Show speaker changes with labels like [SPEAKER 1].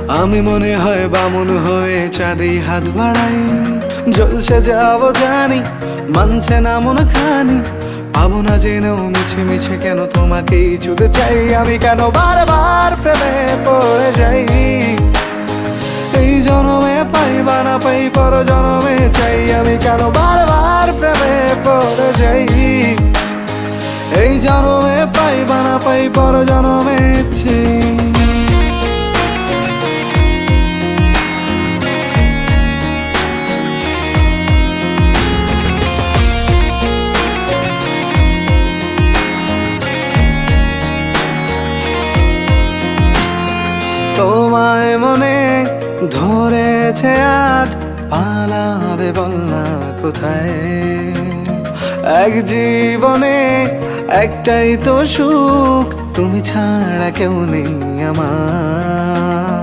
[SPEAKER 1] আমি মনে হয় বামুন হয়ে চাঁদে হাত বাড়াই, জলসে যাবো জানি, মানছে না মন খানি। পাবো না জেনেও মিছে মিছে কেন তোমাকেই ছুতে চাই, আমি কেন বারবার প্রেমে পড়ে যাই। এই জনমে পাই বা না পাই পর জনমে চাই, আমি কেন বারবার প্রেমে পড়ে যাই। এই জনমে পাই বা না পাই পর জনমে চাই। তোমায় মনে ধরেছে আজ, পালাবে বল না কোথায়। এক জীবনে একটাই তো সুখ, তুমি ছাড়া কেউ নেই আমার।